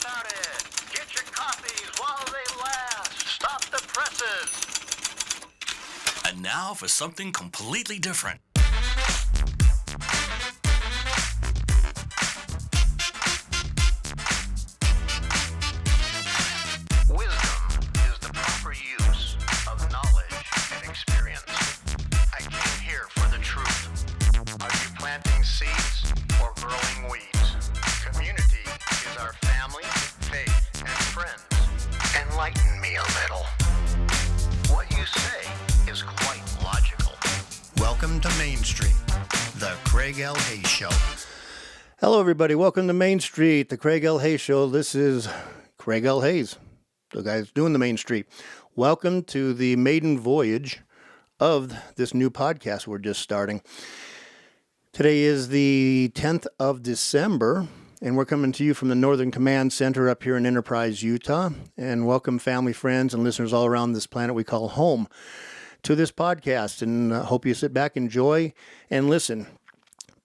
started. Get your coffees while they last. Stop the presses. And now for something completely different. Wisdom is the proper use of knowledge and experience. I came here for the truth. Are you planting seeds or growing weeds? Community is our family, faith, and friends. Enlighten me a little. What you say is quite logical. Welcome to Main Street, the Craig L. Hayes Show. Hello, everybody. Welcome to Main Street, the Craig L. Hayes Show. This is Craig L. Hayes, the guy that's doing the Main Street. Welcome to the maiden voyage of this new podcast we're just starting. Today is the 10th of December, and we're coming to you from the Northern Command Center up here in Enterprise, Utah. And welcome, family, friends, and listeners all around this planet we call home to this podcast. And I hope you sit back, enjoy, and listen.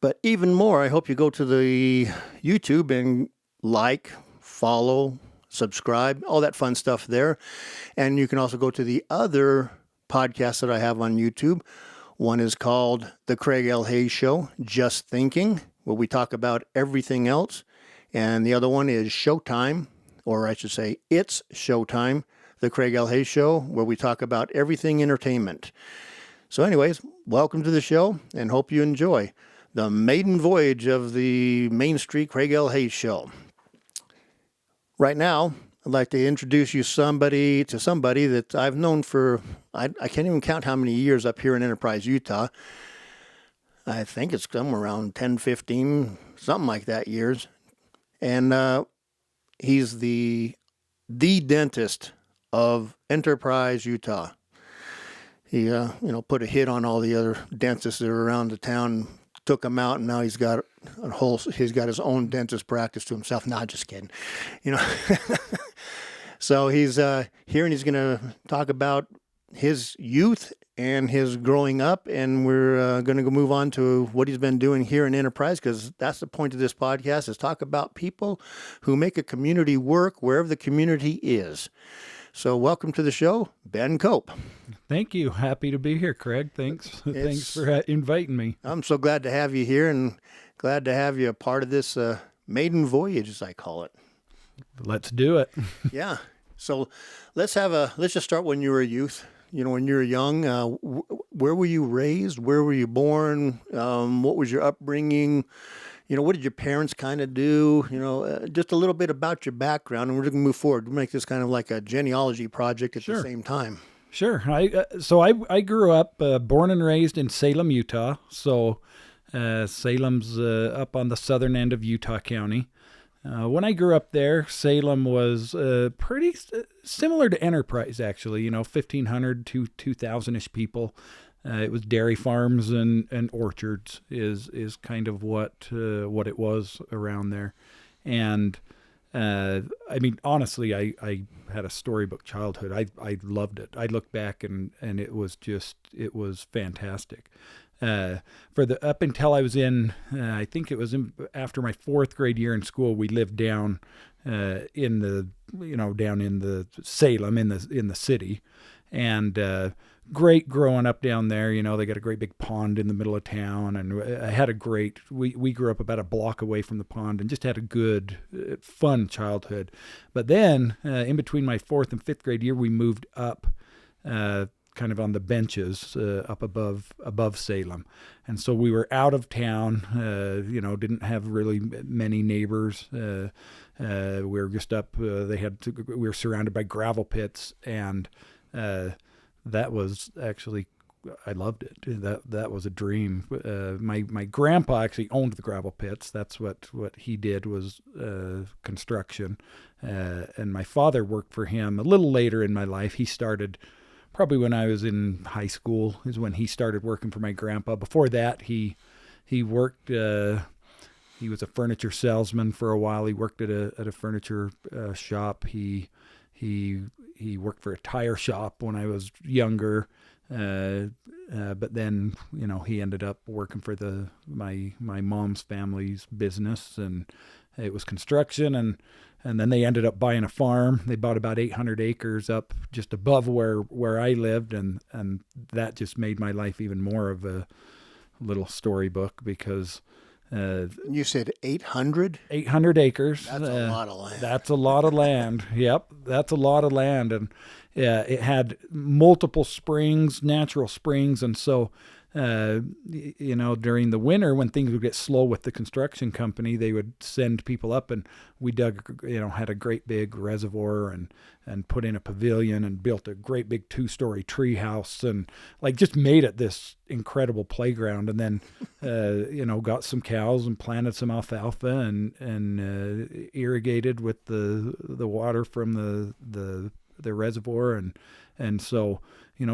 But even more, I hope you go to the YouTube and like, follow, subscribe, all that fun stuff there. And you can also go to the other podcasts that I have on YouTube. One is called The Craig L. Hayes Show, Just Thinking, where we talk about everything else. And the other one is Showtime, or I should say It's Showtime, The Craig L. Hayes Show, where we talk about everything entertainment. So anyways, welcome to the show, and hope you enjoy the maiden voyage of the Main Street Craig L. Hayes Show. Right now, I'd like to introduce you somebody that I've known for, I can't even count how many years up here in Enterprise, Utah. I think it's somewhere around 10, 15, something like that years. And he's the dentist of Enterprise, Utah. He, put a hit on all the other dentists that are around the town, took him out, and now he's got his own dentist practice to himself. Nah, just kidding. So he's here, and he's going to talk about his youth and his growing up, and we're going to move on to what he's been doing here in Enterprise, because that's the point of this podcast, is talk about people who make a community work wherever the community is. So welcome to the show, Ben Cope. Thank you. Happy to be here, Craig. Thanks for inviting me. I'm so glad to have you here, and glad to have you a part of this maiden voyage, as I call it. Let's do it. Yeah. So let's just start when you were a youth. When you were young, where were you raised? Where were you born? What was your upbringing? What did your parents kind of do? Just a little bit about your background, and we're going to move forward. We'll make this kind of like a genealogy project at the same time. Sure. I grew up, born and raised in Salem, Utah. So Salem's up on the southern end of Utah County. When I grew up there, Salem was pretty similar to Enterprise, actually. 1,500 to 2,000-ish people. It was dairy farms and orchards is kind of what it was around there. And honestly, I had a storybook childhood. I loved it. I look back and it was fantastic. Up until I was in, I think it was after my fourth grade year in school, we lived down down in the Salem in the city, and great growing up down there. They got a great big pond in the middle of town, and I had we grew up about a block away from the pond and just had a good, fun childhood. But then in between my fourth and fifth grade year, we moved up kind of on the benches up above Salem. And so we were out of town, didn't have really many neighbors. We were just up, we were surrounded by gravel pits, and that was actually, I loved it. That was a dream. My grandpa actually owned the gravel pits. That's what he did, was construction. And my father worked for him a little later in my life. He started probably when I was in high school is when he started working for my grandpa. Before that, he worked, he was a furniture salesman for a while. He worked at a furniture shop. He worked for a tire shop when I was younger. But then, he ended up working for my mom's family's business, and it was construction, and then they ended up buying a farm. They bought about 800 acres up just above where I lived, and that just made my life even more of a little storybook because. You said 800? 800 acres. That's a lot of land. That's a lot of land. Yep, that's a lot of land, and it had multiple springs, natural springs, and so. During the winter when things would get slow with the construction company, they would send people up, and we had a great big reservoir and put in a pavilion and built a great big 2-story tree house and just made it this incredible playground. And then, got some cows and planted some alfalfa and irrigated with the water from the reservoir. And so,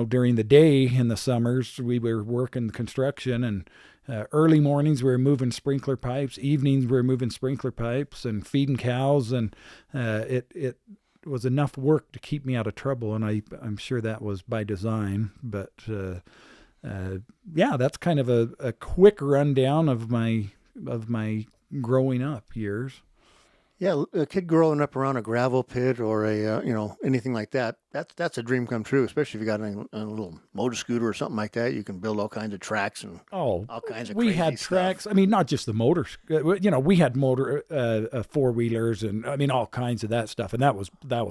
during the day in the summers, we were working construction, and early mornings we were moving sprinkler pipes, evenings we were moving sprinkler pipes and feeding cows, and it was enough work to keep me out of trouble, and I'm sure that was by design. But that's kind of a quick rundown of my growing up years. Yeah, a kid growing up around a gravel pit or anything like that, that's a dream come true, especially if you got a little motor scooter or something like that. You can build all kinds of tracks and all kinds of crazy we had stuff. tracks. I mean, not just the motor, we had motor 4-wheelers and all kinds of that stuff, and that was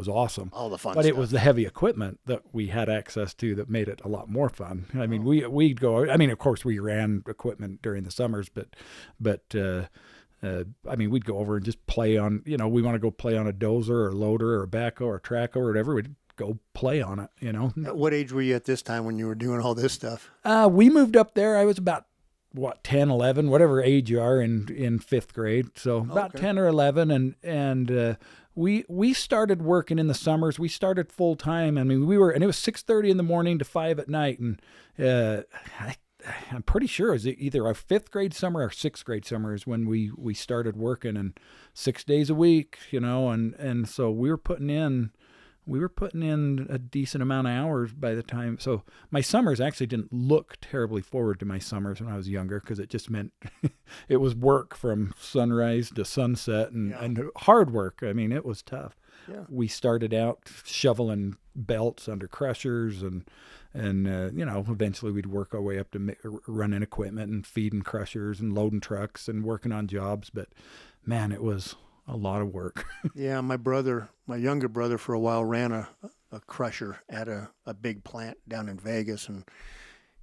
awesome. All the fun but stuff. It was the heavy equipment that we had access to that made it a lot more fun. I mean, we'd go. I mean, of course, we ran equipment during the summers, but we'd go over and just play on, we want to go play on a dozer or a loader or a backhoe or a track or whatever. We'd go play on it, At what age were you at this time when you were doing all this stuff? We moved up there. I was about, 10, 11, whatever age you are in 5th grade. So about 10 or 11. And we started working in the summers. We started full time. I mean, and it was 6:30 in the morning to 5 at night. And I'm pretty sure it was either our 5th grade summer or 6th grade summer is when we started working, and 6 days a week, and so we were putting in a decent amount of hours by the time. So my summers actually didn't look terribly forward to my summers when I was younger, because it just meant it was work from sunrise to sunset and hard work. I mean, it was tough. Yeah. We started out shoveling belts under crushers and eventually we'd work our way up to running equipment and feeding crushers and loading trucks and working on jobs. But man, it was a lot of work. Yeah, my younger brother for a while ran a crusher at a big plant down in Vegas, and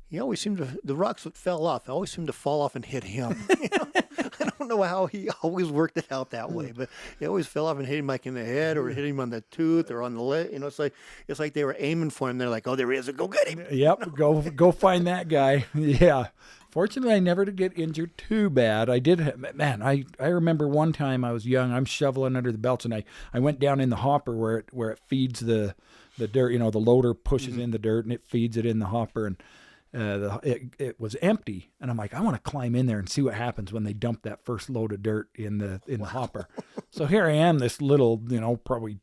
he always the rocks that fell off always seemed to fall off and hit him. I don't know how he always worked it out that way, but it always fell off and hit him like in the head or hit him on the tooth or on the leg. It's like they were aiming for him. They're like, oh, there he is. Go get him. Yep. Go find that guy. Yeah. Fortunately, I never did get injured too bad. I did. Man, I remember one time I was young. I'm shoveling under the belts, and I went down in the hopper where it feeds the dirt. The loader pushes in the dirt and it feeds it in the hopper, and it was empty, and I'm like, I want to climb in there and see what happens when they dump that first load of dirt in the hopper. So here I am, this little, probably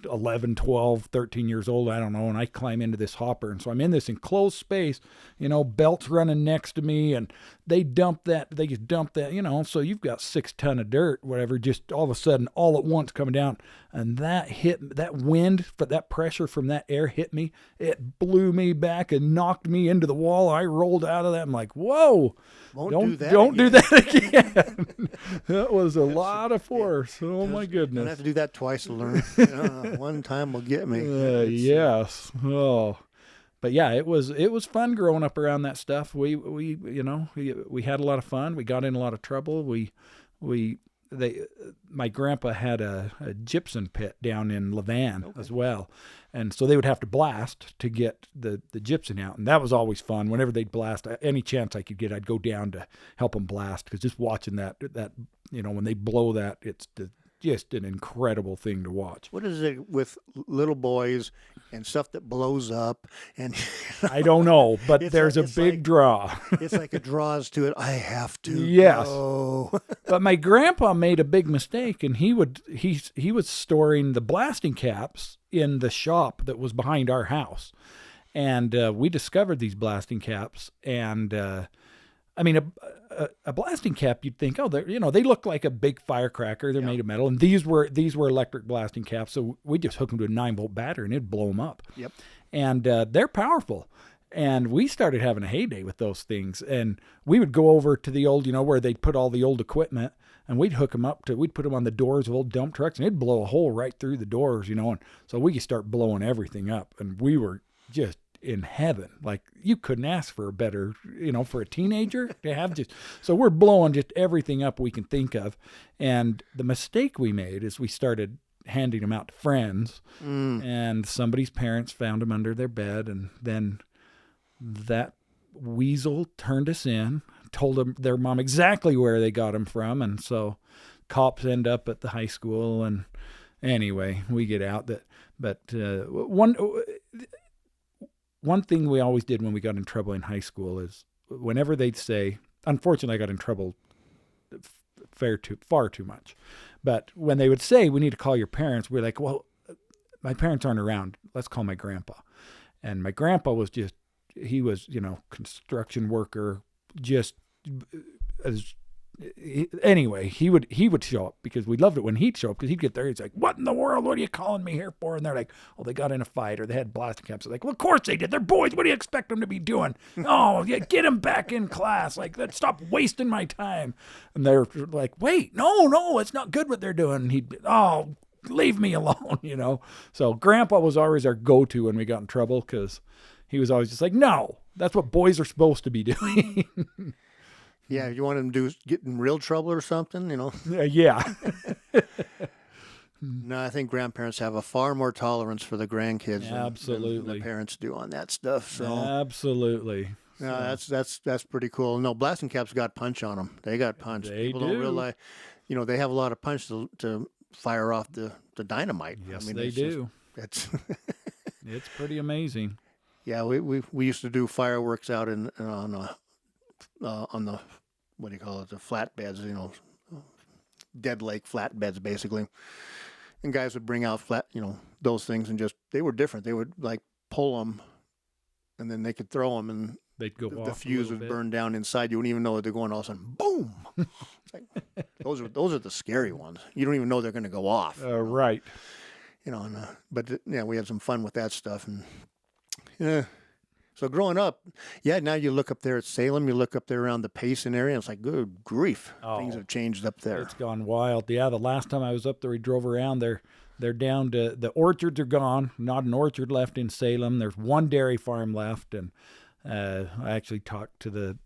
11, 12, 13 years old, I don't know, and I climb into this hopper, and so I'm in this enclosed space, belts running next to me, and they just dump that, so you've got 6 tons of dirt, whatever, just all of a sudden, all at once coming down, and that wind, but that pressure from that air hit me, it blew me back and knocked me into the wall. I rolled out of that. I'm like, whoa, don't do that again. That was a lot of force. Oh my goodness. Don't have to do that twice to learn. One time will get me. Yes. Oh. But yeah, it was fun growing up around that stuff. We had a lot of fun. We got in a lot of trouble. My grandpa had a gypsum pit down in Levan as well, and so they would have to blast to get the gypsum out, and that was always fun. Whenever they'd blast, any chance I could get, I'd go down to help them blast, because just watching that when they blow that, it's just an incredible thing to watch. What is it with little boys and stuff that blows up? And I don't know, but there's a big draw. It's like it draws to it. I have to. Yes. Go. But my grandpa made a big mistake, and he was storing the blasting caps in the shop that was behind our house, and we discovered these blasting caps, and I mean, a blasting cap, you'd think, oh, they look like a big firecracker. They're made of metal, and these were electric blasting caps. So we just hook them to a 9-volt battery, and it'd blow them up. Yep. And they're powerful. And we started having a heyday with those things. And we would go over to the old, where they'd put all the old equipment, and we'd hook them up we'd put them on the doors of old dump trucks, and it'd blow a hole right through the doors, and so we could start blowing everything up. And we were just in heaven. Like, you couldn't ask for a better, for a teenager to have so we're blowing just everything up we can think of. And the mistake we made is we started handing them out to friends, and somebody's parents found them under their bed, and then that weasel turned us in, told them their mom exactly where they got them from, and so cops end up at the high school. And anyway, we get out. But one thing we always did when we got in trouble in high school is whenever they'd say, unfortunately, I got in trouble far too much, but when they would say, we need to call your parents, we're like, well, my parents aren't around. Let's call my grandpa. And my grandpa was he was, construction worker, anyway, he would show up because we loved it when he'd show up, because he'd get there. He's like, what in the world? What are you calling me here for? And they're like, oh, they got in a fight, or they had blasting caps. They're like, well, of course they did. They're boys. What do you expect them to be doing? Oh, yeah, get them back in class. Like, let's stop wasting my time. And they're like, wait, no, it's not good what they're doing. And he'd be, oh, leave me alone, So Grandpa was always our go-to when we got in trouble, because he was always just like, no, that's what boys are supposed to be doing. Yeah, you want them to get in real trouble or something, Yeah. No, I think grandparents have a far more tolerance for the grandkids than the parents do on that stuff. So absolutely. No, that's pretty cool. No, blasting caps got punch on them. They got punch. People don't realize, they have a lot of punch to fire off the dynamite. Yes, they do. It's pretty amazing. Yeah, we used to do fireworks out on the, what do you call it, the flatbeds, dead lake flatbeds basically. And guys would bring out those things, and they were different. They would like pull them, and then they could throw them, and they'd go off. The fuse would burn down inside. You wouldn't even know that they're going. All of a sudden, boom! It's like, those are the scary ones. You don't even know they're going to go off. Right. But we had some fun with that stuff, and yeah. So growing up, now you look up there at Salem, you look up there around the Payson area, and it's like, good grief, things have changed up there. It's gone wild. Yeah, the last time I was up there, we drove around there. They're down to, the orchards are gone, not an orchard left in Salem. There's one dairy farm left, and I actually talked to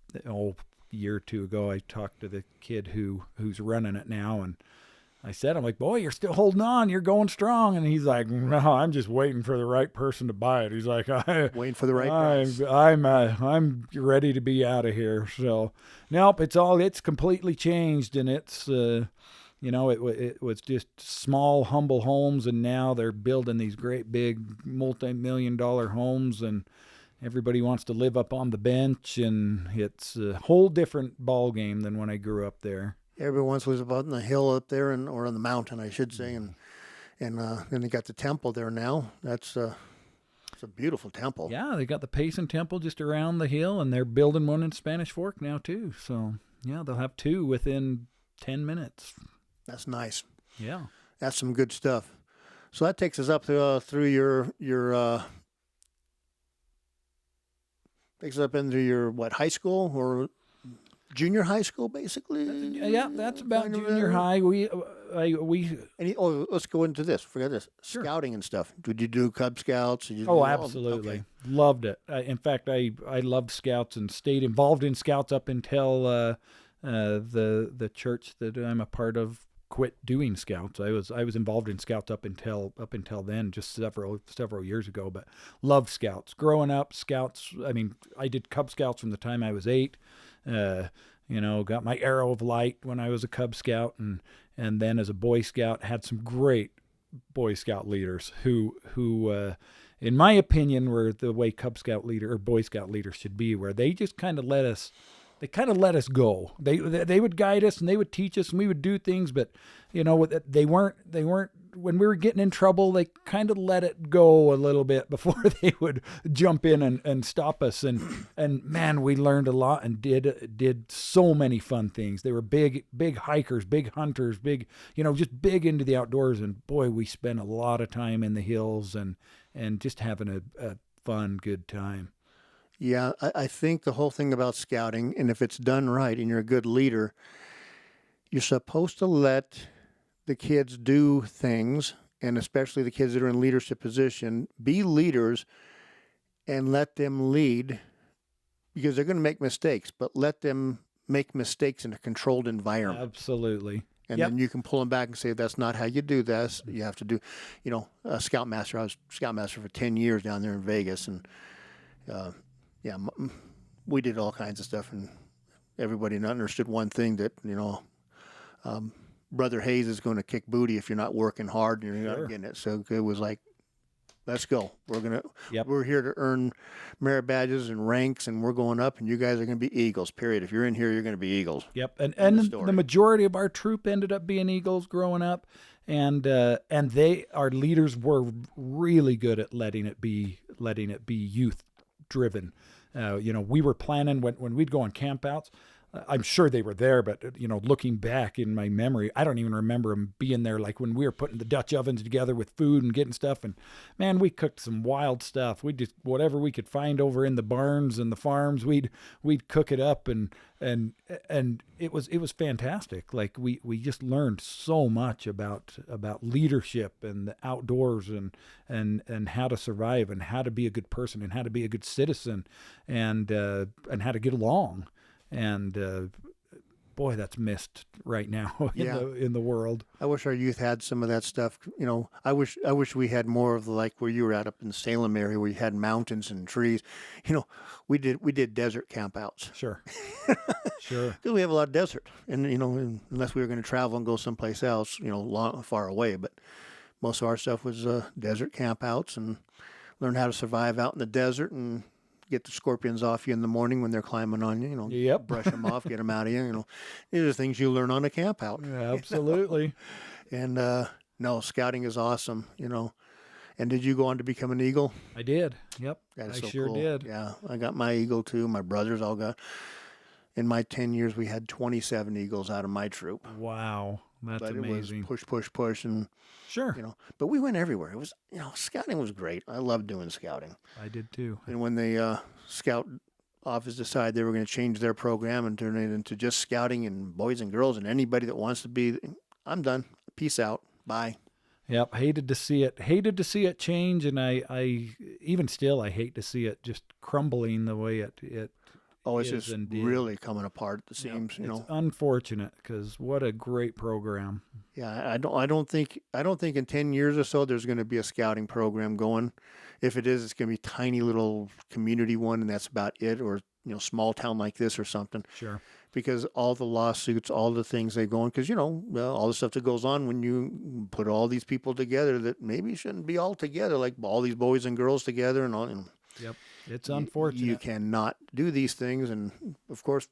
year or two ago, I talked to the kid who's running it now, and I said, I'm like, boy, you're still holding on. You're going strong. And he's like, no, I'm just waiting for the right person to buy it. He's like, waiting for the right price. I'm ready to be out of here. So, nope, it's completely changed. And it's, it was just small, humble homes. And now they're building these great big multi-million-dollar homes. And everybody wants to live up on the bench. And it's a whole different ball game than when I grew up there. Every once was up on the hill up there, or on the mountain, I should say, and then they got the temple there now. It's a beautiful temple. Yeah, they got the Payson Temple just around the hill, and they're building one in Spanish Fork now too. So yeah, they'll have two within 10 minutes. That's nice. Yeah, that's some good stuff. So that takes us up to, through your takes us up into your high school or junior high school, basically. Yeah, that's about junior high. Let's go into this. Forget this. Sure. Scouting and stuff. Did you do Cub Scouts? Absolutely. Okay. Loved it. In fact, I loved Scouts and stayed involved in Scouts up until the church that I'm a part of quit doing Scouts. I was involved in Scouts up until then, just several years ago. But loved Scouts. Growing up, Scouts. I mean, I did Cub Scouts from the time I was 8. Got my Arrow of Light when I was a Cub Scout, and then as a Boy Scout, had some great Boy Scout leaders who in my opinion, were the way Cub Scout leader or Boy Scout leaders should be, where they just kind of let us they kind of let us go. They would guide us and they would teach us and we would do things, but you know, they weren't when we were getting in trouble, they kind of let it go a little bit before they would jump in and stop us. And man, we learned a lot and did so many fun things. They were big hikers, big hunters, big, you know, just big into the outdoors. And boy, we spent a lot of time in the hills and just having a fun, good time. Yeah, I think the whole thing about scouting, and if it's done right and you're a good leader, you're supposed to let the kids do things, and especially the kids that are in leadership position, be leaders and let them lead, because they're going to make mistakes, but let them make mistakes in a controlled environment. Absolutely. And then you can pull them back and say, that's not how you do this. You have to do, you know, a scoutmaster. I was scoutmaster for 10 years down there in Vegas, and we did all kinds of stuff, and everybody understood one thing, that, you know, Brother Hayes is going to kick booty if you're not working hard and you're not getting it. So it was like, let's go. We're here to earn merit badges and ranks, and we're going up, and you guys are going to be Eagles, period. If you're in here, you're going to be Eagles. Yep. And the majority of our troop ended up being Eagles growing up, and our leaders were really good at letting it be youth driven. You know, we were planning when we'd go on campouts. I'm sure they were there, but, you know, looking back in my memory, I don't even remember them being there. Like when we were putting the Dutch ovens together with food and getting stuff, and man, we cooked some wild stuff. We just, whatever we could find over in the barns and the farms, we'd cook it up, and it was fantastic. Like we just learned so much about leadership and the outdoors and how to survive and how to be a good person and how to be a good citizen and how to get along. And boy, that's missed right now in the world. I wish our youth had some of that stuff. You know, I wish we had more of the, like where you were at up in the Salem area, where you had mountains and trees. You know, we did desert campouts. Sure. Sure. Because we have a lot of desert, and you know, unless we were going to travel and go someplace else, you know, far away. But most of our stuff was desert campouts, and learn how to survive out in the desert and get the scorpions off you in the morning when they're climbing on you, you know, yep. Brush them off, get them out of you, you know. These are things you learn on a camp out. Yeah, absolutely. You know? And, no, scouting is awesome, you know. And did you go on to become an Eagle? I did. Yep. That is I so sure cool. did. Yeah, I got my Eagle too. My brothers all got. In my 10 years, we had 27 Eagles out of my troop. Wow. That's amazing. It was push, and sure, you know. But we went everywhere. It was, you know, scouting was great. I loved doing scouting. I did too. And when the scout office decided they were going to change their program and turn it into just scouting and boys and girls and anybody that wants to be, I'm done. Peace out. Bye. Yep. Hated to see it change, and I even still I hate to see it just crumbling the way it. Oh, it's just really coming apart at the seams. Yep. You know, it's unfortunate, because what a great program. Yeah, I don't think in 10 years or so there's going to be a scouting program going. If it is, it's going to be a tiny little community one, and that's about it, or you know, small town like this or something. Sure. Because all the lawsuits, all the things they go on, because you know, all the stuff that goes on when you put all these people together that maybe shouldn't be all together, like all these boys and girls together and all. You know, yep. It's unfortunate. You cannot do these things, and of course,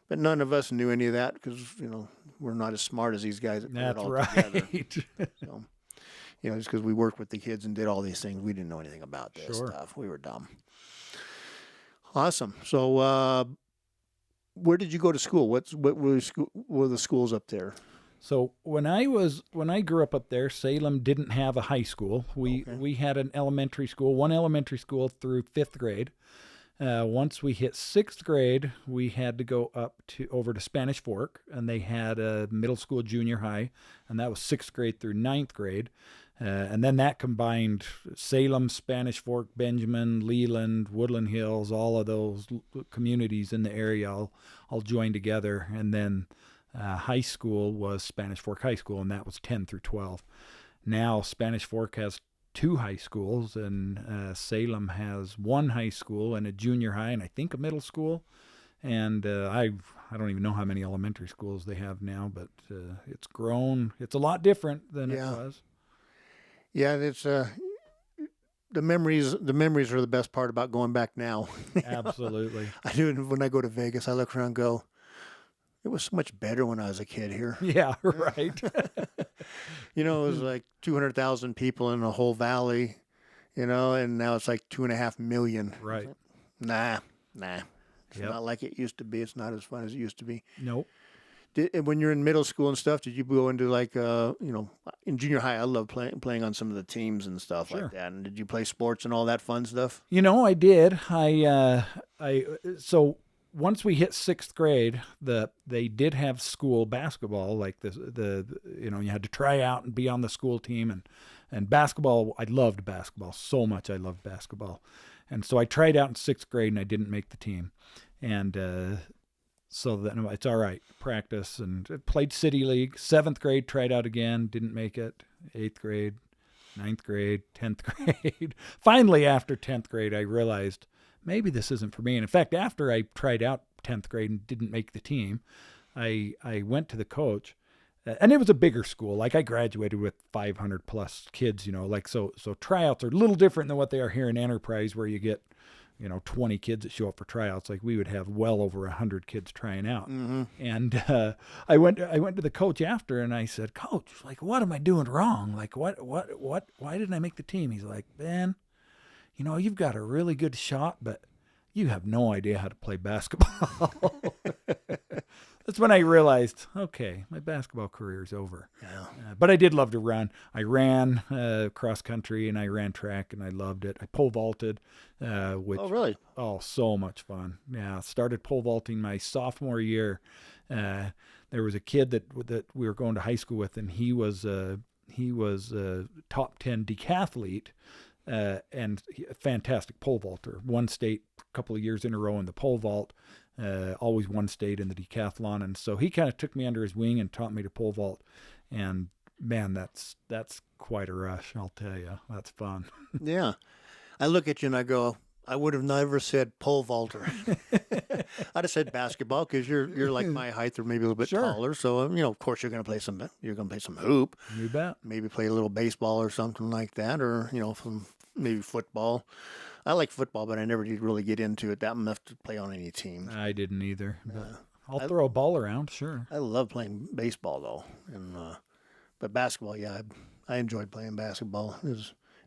but none of us knew any of that, because you know, we're not as smart as these guys that put it all together. So, you know, just because we worked with the kids and did all these things, we didn't know anything about this stuff. We were dumb. Awesome. So, where did you go to school? What were the schools up there? So when I grew up there, Salem didn't have a high school. We had one elementary school through 5th grade. Once we hit 6th grade, we had to go over to Spanish Fork, and they had a middle school, junior high, and that was 6th grade through 9th grade. And then that combined Salem, Spanish Fork, Benjamin, Leland, Woodland Hills, all of those communities in the area all joined together. And then high school was Spanish Fork High School, and that was 10 through 12. Now Spanish Fork has 2 high schools, and Salem has 1 high school and a junior high, and I think a middle school. And I don't even know how many elementary schools they have now, but it's grown. It's a lot different than it was. Yeah, it's the the memories are the best part about going back now. Absolutely. I do when I go to Vegas. I look around and go, it was so much better when I was a kid here. Yeah, right. It was like 200,000 people in the whole valley, and now it's like 2.5 million. Right. Nah. It's not like it used to be. It's not as fun as it used to be. Nope. When you're in middle school and stuff, did you go into like, in junior high, I love playing on some of the teams and stuff like that. And did you play sports and all that fun stuff? I did. So once we hit 6th grade, they did have school basketball, like you had to try out and be on the school team and basketball. I loved basketball so much. I loved basketball. And so I tried out in 6th grade and I didn't make the team. And, so then it's all right, practice, and played City League. 7th grade, tried out again, didn't make it. 8th grade, 9th grade, 10th grade. Finally, after 10th grade, I realized maybe this isn't for me. And in fact, after I tried out 10th grade and didn't make the team, I went to the coach, and it was a bigger school. Like I graduated with 500 plus kids, so tryouts are a little different than what they are here in Enterprise, where you get 20 kids that show up for tryouts. Like we would have well over 100 kids trying out. Mm-hmm. And I went to the coach after and I said, Coach, like, what am I doing wrong? Like, why didn't I make the team? He's like, Ben, you've got a really good shot, but you have no idea how to play basketball. That's when I realized, okay, my basketball career is over. Yeah. But I did love to run. I ran cross country and I ran track and I loved it. I pole vaulted. Oh, really? Oh, so much fun. Yeah, started pole vaulting my sophomore year. There was a kid that we were going to high school with, and he was a top 10 decathlete. And a fantastic pole vaulter. Won state a couple of years in a row in the pole vault. Always won state in the decathlon. And so he kind of took me under his wing and taught me to pole vault. And man, that's quite a rush, I'll tell you. That's fun. Yeah. I look at you and I go, I would have never said pole vaulter. I'd have said basketball because you're like my height or maybe a little bit taller. So of course you're going to play some hoop. You bet. Maybe play a little baseball or something like that, or maybe football. I like football, but I never did really get into it that enough to play on any team. I didn't either. I'll throw a ball around, sure. I love playing baseball though, but basketball, yeah, I enjoyed playing basketball.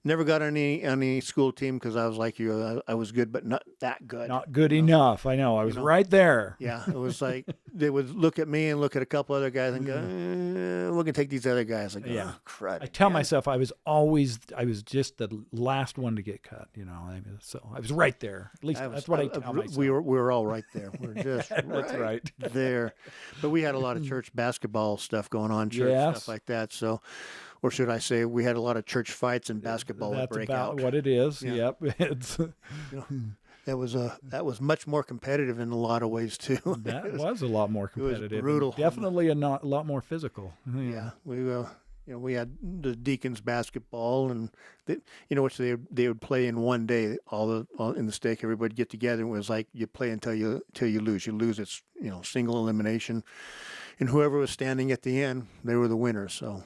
Never got any school team because I was like you. I was good, but not that good. Not good enough. I know. I was right there. Yeah, it was like they would look at me and look at a couple other guys and go, "We're gonna take these other guys." Like, yeah, oh, crud. I tell myself I was just the last one to get cut. So I was right there. At least that's what I tell myself. We were all right there. We're just that's right there. But we had a lot of church basketball stuff going on, stuff like that. So. Or should I say, we had a lot of church fights and basketball would break out. That's about what it is. Yeah. Yep. It's that was much more competitive in a lot of ways too. That was a lot more competitive. It was brutal. Definitely a lot more physical. Yeah. We had the Deacons basketball, and which they would play in one day. All in the stake, everybody get together. It was like you play until you lose. You lose, it's single elimination, and whoever was standing at the end, they were the winners. So.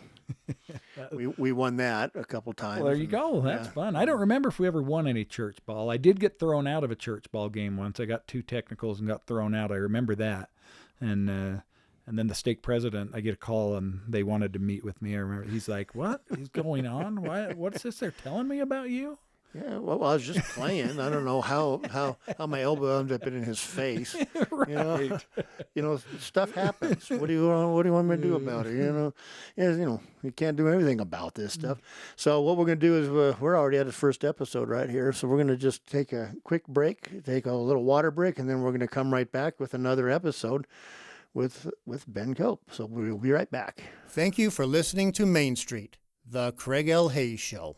we won that a couple times. Well, there you go. That's fun. I don't remember if we ever won any church ball. I did get thrown out of a church ball game once. I got 2 technicals and got thrown out. I remember that. And then the stake president, I get a call and they wanted to meet with me. I remember he's like, "What is going on? What's this they're telling me about you?" Yeah, well, I was just playing. I don't know how my elbow ended up in his face. Right. Stuff happens. What do you want me to do about it? You can't do anything about this stuff. So what we're going to do is we're already at the first episode right here. So we're going to just take a quick break, take a little water break, and then we're going to come right back with another episode with Ben Cope. So we'll be right back. Thank you for listening to Main Street, the Craig L. Hayes Show.